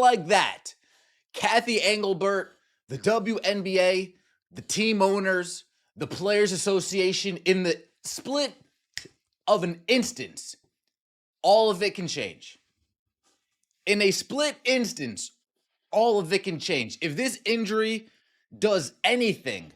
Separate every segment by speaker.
Speaker 1: like that, Kathy Engelbert, the WNBA, the team owners, the Players Association, in the split of an instance, all of it can change. In a split instance, all of it can change. If this injury does anything,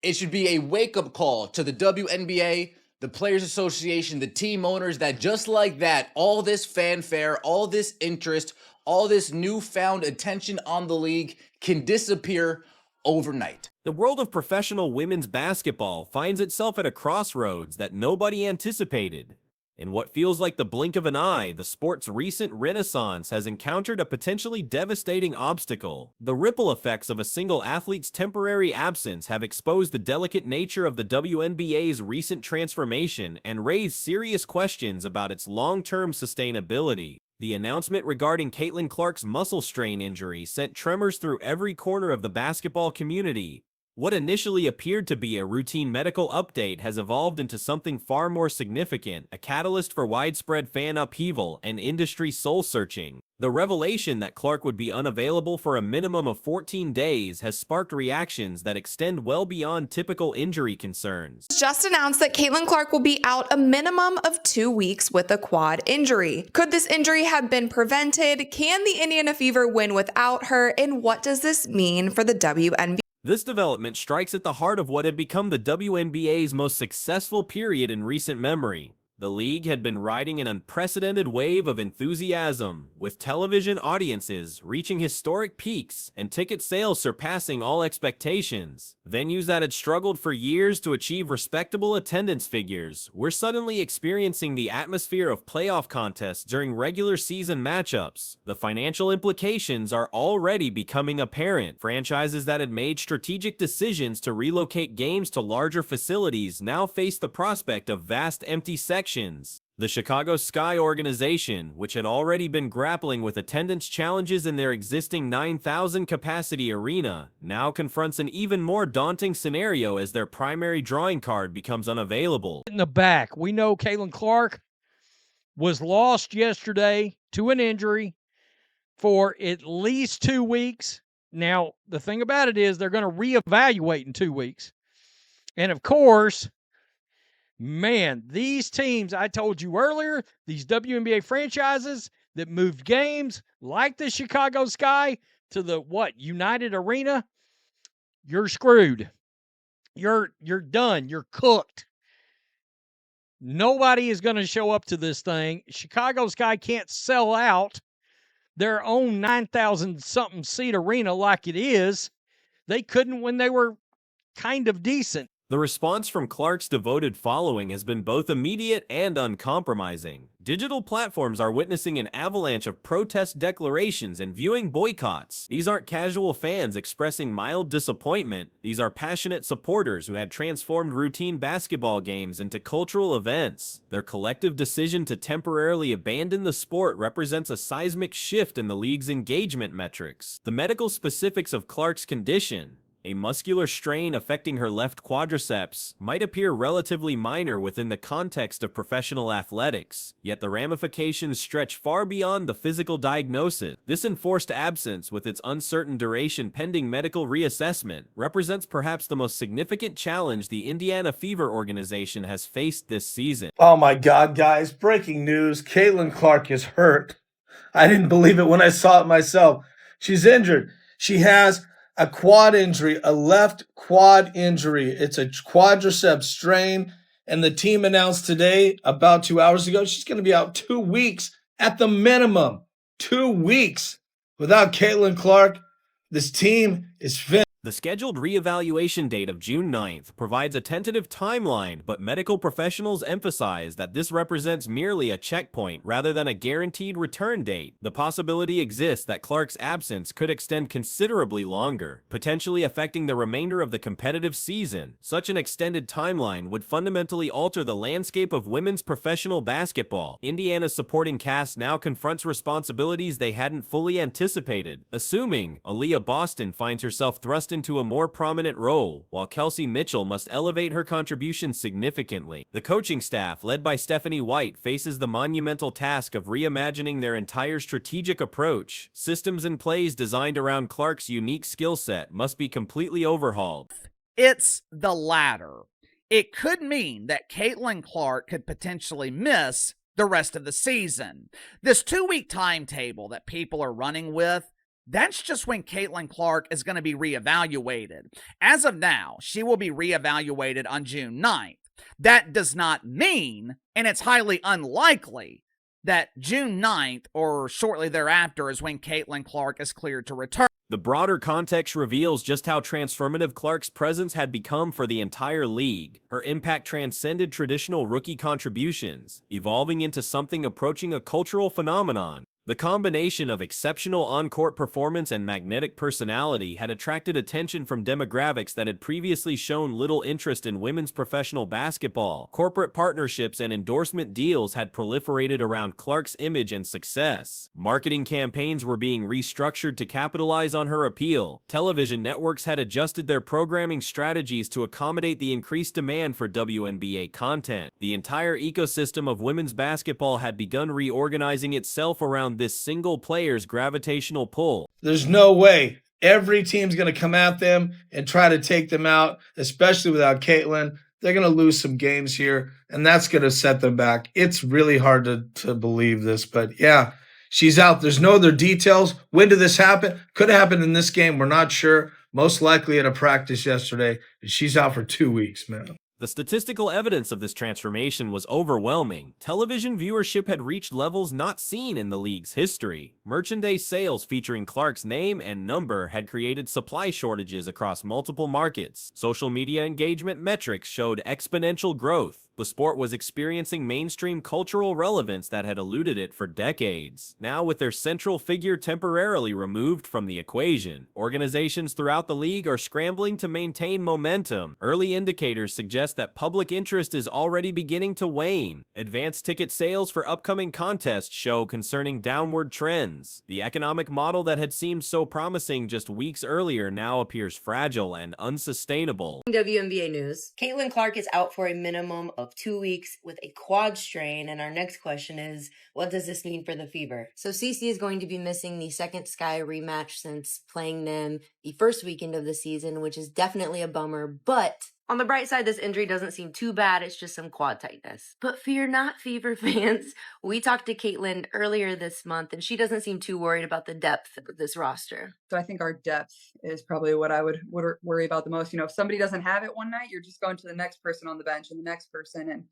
Speaker 1: it should be a wake-up call to the WNBA, the Players Association, the team owners, that just like that, all this fanfare, all this interest, all this newfound attention on the league can disappear overnight.
Speaker 2: The world of professional women's basketball finds itself at a crossroads that nobody anticipated. In what feels like the blink of an eye, the sport's recent renaissance has encountered a potentially devastating obstacle. The ripple effects of a single athlete's temporary absence have exposed the delicate nature of the WNBA's recent transformation and raised serious questions about its long-term sustainability. The announcement regarding Caitlin Clark's muscle strain injury sent tremors through every corner of the basketball community. What initially appeared to be a routine medical update has evolved into something far more significant, a catalyst for widespread fan upheaval and industry soul-searching. The revelation that Clark would be unavailable for a minimum of 14 days has sparked reactions that extend well beyond typical injury concerns.
Speaker 3: Just announced that Caitlin Clark will be out a minimum of 2 weeks with a quad injury. Could this injury have been prevented? Can the Indiana Fever win without her? And what does this mean for the WNBA?
Speaker 2: This development strikes at the heart of what had become the WNBA's most successful period in recent memory. The league had been riding an unprecedented wave of enthusiasm, with television audiences reaching historic peaks and ticket sales surpassing all expectations. Venues that had struggled for years to achieve respectable attendance figures were suddenly experiencing the atmosphere of playoff contests during regular season matchups. The financial implications are already becoming apparent. Franchises that had made strategic decisions to relocate games to larger facilities now face the prospect of vast empty sections. The Chicago Sky organization, which had already been grappling with attendance challenges in their existing 9,000 capacity arena, now confronts an even more daunting scenario as their primary drawing card becomes unavailable.
Speaker 4: In the back, we know Caitlin Clark was lost yesterday to an injury for at least 2 weeks. Now, the thing about it is they're going to reevaluate in 2 weeks. And of course, man, these teams, I told you earlier, these WNBA franchises that moved games like the Chicago Sky to the, United Arena, you're screwed. You're done. You're cooked. Nobody is going to show up to this thing. Chicago Sky can't sell out their own 9,000-something seat arena like it is. They couldn't when they were kind of decent.
Speaker 2: The response from Clark's devoted following has been both immediate and uncompromising. Digital platforms are witnessing an avalanche of protest declarations and viewing boycotts. These aren't casual fans expressing mild disappointment. These are passionate supporters who had transformed routine basketball games into cultural events. Their collective decision to temporarily abandon the sport represents a seismic shift in the league's engagement metrics. The medical specifics of Clark's condition, a muscular strain affecting her left quadriceps, might appear relatively minor within the context of professional athletics, yet the ramifications stretch far beyond the physical diagnosis. This enforced absence, with its uncertain duration pending medical reassessment, represents perhaps the most significant challenge the Indiana Fever organization has faced this season.
Speaker 5: Oh my God, guys, breaking news. Caitlin Clark is hurt. I didn't believe it when I saw it myself. She's injured. She has a quad injury, a left quad injury. It's a quadriceps strain, and the team announced today, about 2 hours ago, she's going to be out 2 weeks at the minimum. 2 weeks. Without Caitlin Clark, this team is finished.
Speaker 2: The scheduled reevaluation date of June 9th provides a tentative timeline, but medical professionals emphasize that this represents merely a checkpoint rather than a guaranteed return date. The possibility exists that Clark's absence could extend considerably longer, potentially affecting the remainder of the competitive season. Such an extended timeline would fundamentally alter the landscape of women's professional basketball. Indiana's supporting cast now confronts responsibilities they hadn't fully anticipated. Assuming Aaliyah Boston finds herself thrust into a more prominent role, while Kelsey Mitchell must elevate her contribution significantly. The coaching staff, led by Stephanie White, faces the monumental task of reimagining their entire strategic approach. Systems and plays designed around Clark's unique skill set must be completely overhauled.
Speaker 6: It's the latter. It could mean that Caitlin Clark could potentially miss the rest of the season. This 2-week timetable that people are running with, that's just when Caitlin Clark is going to be reevaluated. As of now, she will be reevaluated on June 9th. That does not mean, and it's highly unlikely, that June 9th or shortly thereafter is when Caitlin Clark is cleared to return.
Speaker 2: The broader context reveals just how transformative Clark's presence had become for the entire league. Her impact transcended traditional rookie contributions, evolving into something approaching a cultural phenomenon. The combination of exceptional on-court performance and magnetic personality had attracted attention from demographics that had previously shown little interest in women's professional basketball. Corporate partnerships and endorsement deals had proliferated around Clark's image and success. Marketing campaigns were being restructured to capitalize on her appeal. Television networks had adjusted their programming strategies to accommodate the increased demand for WNBA content. The entire ecosystem of women's basketball had begun reorganizing itself around this single player's gravitational pull.
Speaker 5: There's no way every team's going to come at them and try to take them out, especially without Caitlin. They're going to lose some games here, and that's going to set them back. It's really hard to believe this, but yeah, she's out. There's no other details. When did this happen? Could have happened in this game. We're not sure. Most likely at a practice yesterday. She's out for 2 weeks, man.
Speaker 2: The statistical evidence of this transformation was overwhelming. Television viewership had reached levels not seen in the league's history. Merchandise sales featuring Clark's name and number had created supply shortages across multiple markets. Social media engagement metrics showed exponential growth. The sport was experiencing mainstream cultural relevance that had eluded it for decades. Now, with their central figure temporarily removed from the equation, organizations throughout the league are scrambling to maintain momentum. Early indicators suggest that public interest is already beginning to wane. Advanced ticket sales for upcoming contests show concerning downward trends. The economic model that had seemed so promising just weeks earlier now appears fragile and unsustainable.
Speaker 7: WNBA news. Caitlin Clark is out for a minimum of 2 weeks with a quad strain, and our next question is, what does this mean for the Fever? So Cece is going to be missing the second Sky rematch since playing them the first weekend of the season, which is definitely a bummer, but on the bright side, this injury doesn't seem too bad. It's just some quad tightness. But fear not, Fever fans. We talked to Caitlin earlier this month, and she doesn't seem too worried about the depth of this roster.
Speaker 8: So I think our depth is probably what I would worry about the most. You know, if somebody doesn't have it one night, you're just going to the next person on the bench and the next person. And,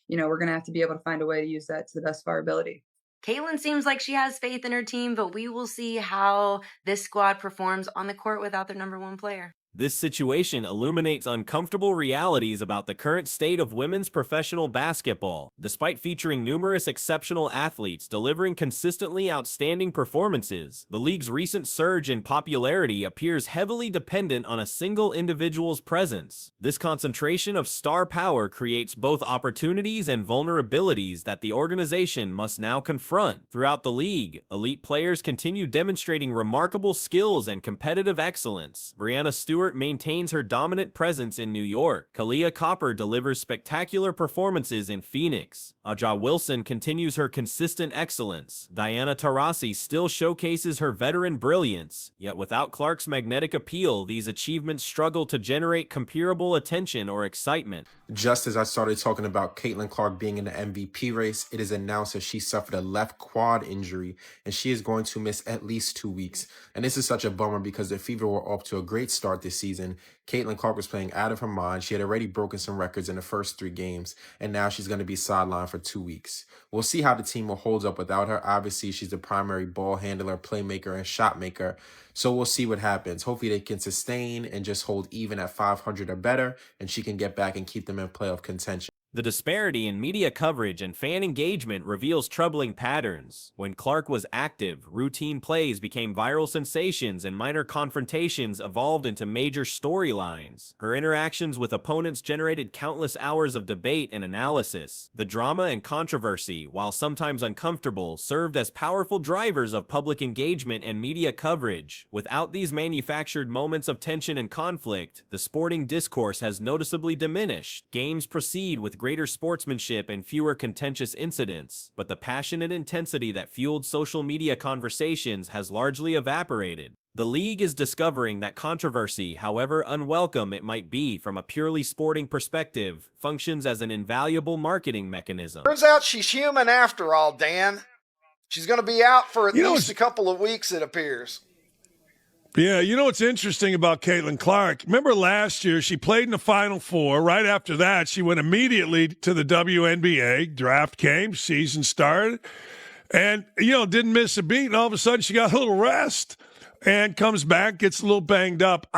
Speaker 8: you know, we're going to have to be able to find a way to use that to the best of our ability.
Speaker 7: Caitlin seems like she has faith in her team, but we will see how this squad performs on the court without their number one player.
Speaker 2: This situation illuminates uncomfortable realities about the current state of women's professional basketball. Despite featuring numerous exceptional athletes delivering consistently outstanding performances, the league's recent surge in popularity appears heavily dependent on a single individual's presence. This concentration of star power creates both opportunities and vulnerabilities that the organization must now confront. Throughout the league, elite players continue demonstrating remarkable skills and competitive excellence. Breanna Stewart maintains her dominant presence in New York. Kalia Copper delivers spectacular performances in Phoenix. Aja Wilson continues her consistent excellence. Diana Taurasi still showcases her veteran brilliance. Yet without Clark's magnetic appeal, these achievements struggle to generate comparable attention or excitement.
Speaker 9: Just as I started talking about Caitlin Clark being in the MVP race, it is announced that she suffered a left quad injury and she is going to miss at least 2 weeks. And this is such a bummer because the Fever were off to a great start this season. Caitlin Clark was playing out of her mind. She had already broken some records in the first 3 games, and now she's going to be sidelined for 2 weeks. We'll see how the team will hold up without her. Obviously, she's the primary ball handler, playmaker, and shot maker. So we'll see what happens. Hopefully they can sustain and just hold even at 500 or better, and she can get back and keep them in playoff contention.
Speaker 2: The disparity in media coverage and fan engagement reveals troubling patterns. When Clark was active, routine plays became viral sensations and minor confrontations evolved into major storylines. Her interactions with opponents generated countless hours of debate and analysis. The drama and controversy, while sometimes uncomfortable, served as powerful drivers of public engagement and media coverage. Without these manufactured moments of tension and conflict, the sporting discourse has noticeably diminished. Games proceed with greater sportsmanship and fewer contentious incidents, but the passionate intensity that fueled social media conversations has largely evaporated. The league is discovering that controversy, however unwelcome it might be from a purely sporting perspective, functions as an invaluable marketing mechanism.
Speaker 10: Turns out she's human after all, Dan. She's going to be out for at least a couple of weeks, it appears.
Speaker 11: Yeah, you know what's interesting about Caitlin Clark? Remember last year, she played in the Final Four. Right after that, she went immediately to the WNBA. Draft came, season started, and, didn't miss a beat. And all of a sudden, she got a little rest and comes back, gets a little banged up.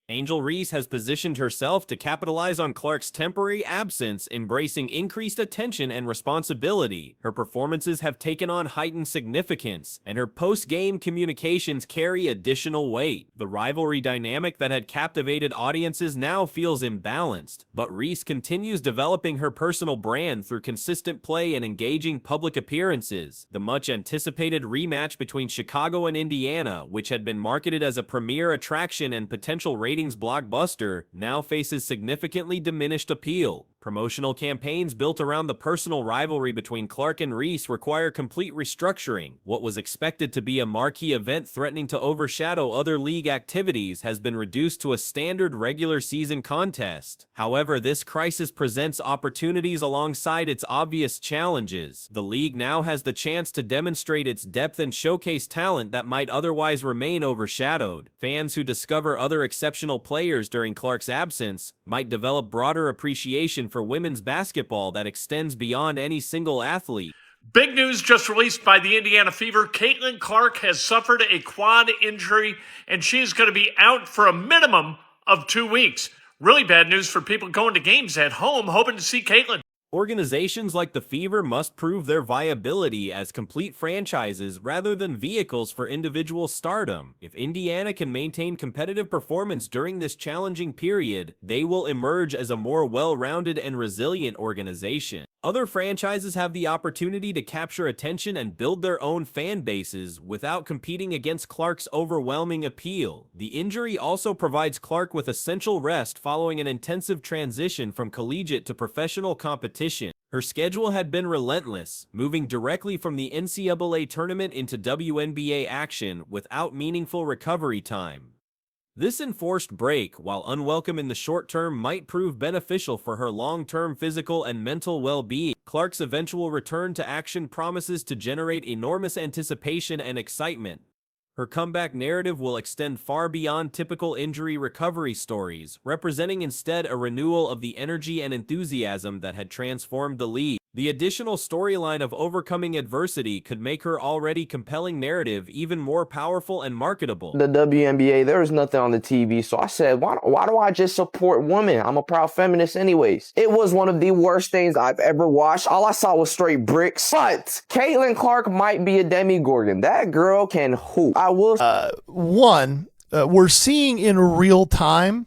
Speaker 2: Angel Reese has positioned herself to capitalize on Clark's temporary absence, embracing increased attention and responsibility. Her performances have taken on heightened significance, and her post-game communications carry additional weight. The rivalry dynamic that had captivated audiences now feels imbalanced, but Reese continues developing her personal brand through consistent play and engaging public appearances. The much-anticipated rematch between Chicago and Indiana, which had been marketed as a premier attraction and potential ratings blockbuster, now faces significantly diminished appeal. Promotional campaigns built around the personal rivalry between Clark and Reese require complete restructuring. What was expected to be a marquee event threatening to overshadow other league activities has been reduced to a standard regular season contest. However, this crisis presents opportunities alongside its obvious challenges. The league now has the chance to demonstrate its depth and showcase talent that might otherwise remain overshadowed. Fans who discover other exceptional players during Clark's absence might develop broader appreciation for women's basketball that extends beyond any single athlete.
Speaker 12: Big news just released by the Indiana Fever. Caitlin Clark has suffered a quad injury, and she's going to be out for a minimum of 2 weeks. Really bad news for people going to games at home hoping to see Caitlin.
Speaker 2: Organizations like the Fever must prove their viability as complete franchises rather than vehicles for individual stardom. If Indiana can maintain competitive performance during this challenging period, they will emerge as a more well-rounded and resilient organization. Other franchises have the opportunity to capture attention and build their own fan bases without competing against Clark's overwhelming appeal. The injury also provides Clark with essential rest following an intensive transition from collegiate to professional competition. Her schedule had been relentless, moving directly from the NCAA tournament into WNBA action without meaningful recovery time. This enforced break, while unwelcome in the short term, might prove beneficial for her long-term physical and mental well-being. Clark's eventual return to action promises to generate enormous anticipation and excitement. Her comeback narrative will extend far beyond typical injury recovery stories, representing instead a renewal of the energy and enthusiasm that had transformed the league. The additional storyline of overcoming adversity could make her already compelling narrative even more powerful and marketable.
Speaker 13: The WNBA, there was nothing on the TV, so I said, why do I just support women? I'm a proud feminist anyways. It was one of the worst things I've ever watched. All I saw was straight bricks. But Caitlin Clark might be a demigorgon. That girl can hoop. I will.
Speaker 14: We're seeing in real time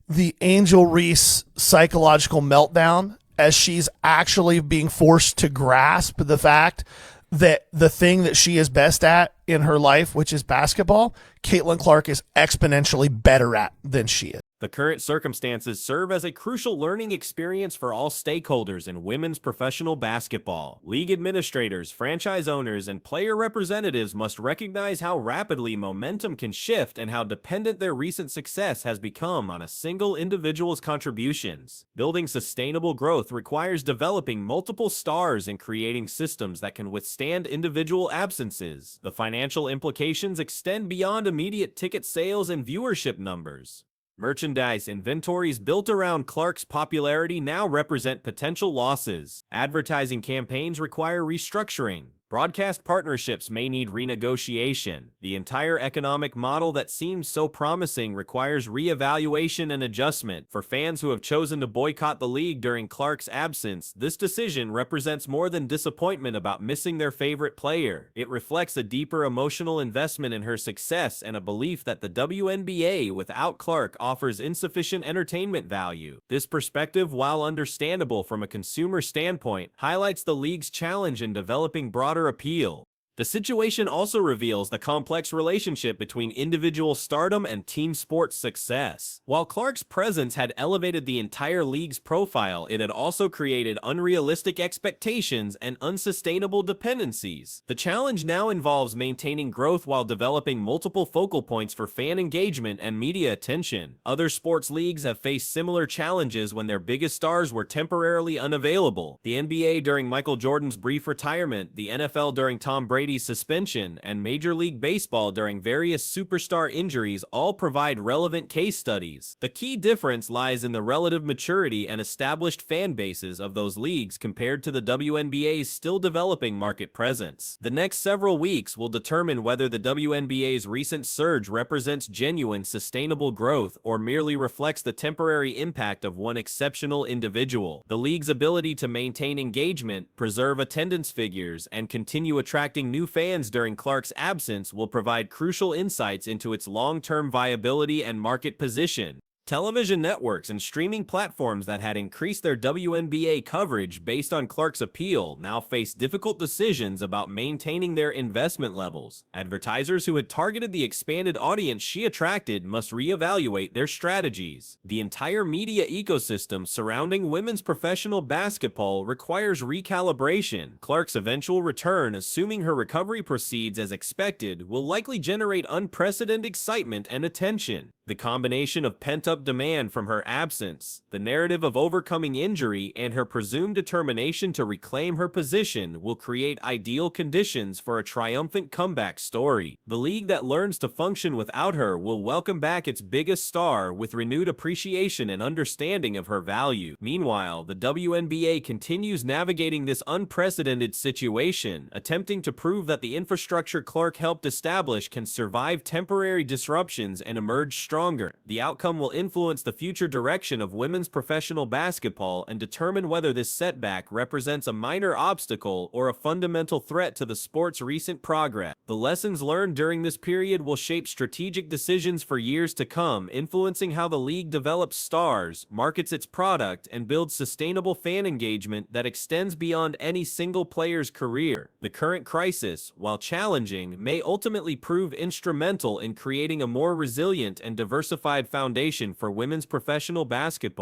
Speaker 14: the Angel Reese psychological meltdown as she's actually being forced to grasp the fact that the thing that she is best at in her life, which is basketball, Caitlin Clark is exponentially better at than she is.
Speaker 2: The current circumstances serve as a crucial learning experience for all stakeholders in women's professional basketball. League administrators, franchise owners, and player representatives must recognize how rapidly momentum can shift and how dependent their recent success has become on a single individual's contributions. Building sustainable growth requires developing multiple stars and creating systems that can withstand individual absences. The financial implications extend beyond immediate ticket sales and viewership numbers. Merchandise inventories built around Clark's popularity now represent potential losses. Advertising campaigns require restructuring. Broadcast partnerships may need renegotiation. The entire economic model that seems so promising requires reevaluation and adjustment. For fans who have chosen to boycott the league during Clark's absence, this decision represents more than disappointment about missing their favorite player. It reflects a deeper emotional investment in her success and a belief that the WNBA without Clark offers insufficient entertainment value. This perspective, while understandable from a consumer standpoint, highlights the league's challenge in developing broader appeal. The situation also reveals the complex relationship between individual stardom and team sports success. While Clark's presence had elevated the entire league's profile, it had also created unrealistic expectations and unsustainable dependencies. The challenge now involves maintaining growth while developing multiple focal points for fan engagement and media attention. Other sports leagues have faced similar challenges when their biggest stars were temporarily unavailable. The NBA during Michael Jordan's brief retirement, the NFL during Tom Brady's suspension, and Major League Baseball during various superstar injuries all provide relevant case studies. The key difference lies in the relative maturity and established fan bases of those leagues compared to the WNBA's still developing market presence. The next several weeks will determine whether the WNBA's recent surge represents genuine, sustainable growth or merely reflects the temporary impact of one exceptional individual. The league's ability to maintain engagement, preserve attendance figures, and continue attracting new fans during Clark's absence will provide crucial insights into its long-term viability and market position. Television networks and streaming platforms that had increased their WNBA coverage based on Clark's appeal now face difficult decisions about maintaining their investment levels. Advertisers who had targeted the expanded audience she attracted must reevaluate their strategies. The entire media ecosystem surrounding women's professional basketball requires recalibration. Clark's eventual return, assuming her recovery proceeds as expected, will likely generate unprecedented excitement and attention. The combination of pent-up demand from her absence, the narrative of overcoming injury, and her presumed determination to reclaim her position will create ideal conditions for a triumphant comeback story. The league that learns to function without her will welcome back its biggest star with renewed appreciation and understanding of her value. Meanwhile, the WNBA continues navigating this unprecedented situation, attempting to prove that the infrastructure Clark helped establish can survive temporary disruptions and emerge stronger. The outcome will influence the future direction of women's professional basketball and determine whether this setback represents a minor obstacle or a fundamental threat to the sport's recent progress. The lessons learned during this period will shape strategic decisions for years to come, influencing how the league develops stars, markets its product, and builds sustainable fan engagement that extends beyond any single player's career. The current crisis, while challenging, may ultimately prove instrumental in creating a more resilient and diversified foundation for women's professional basketball.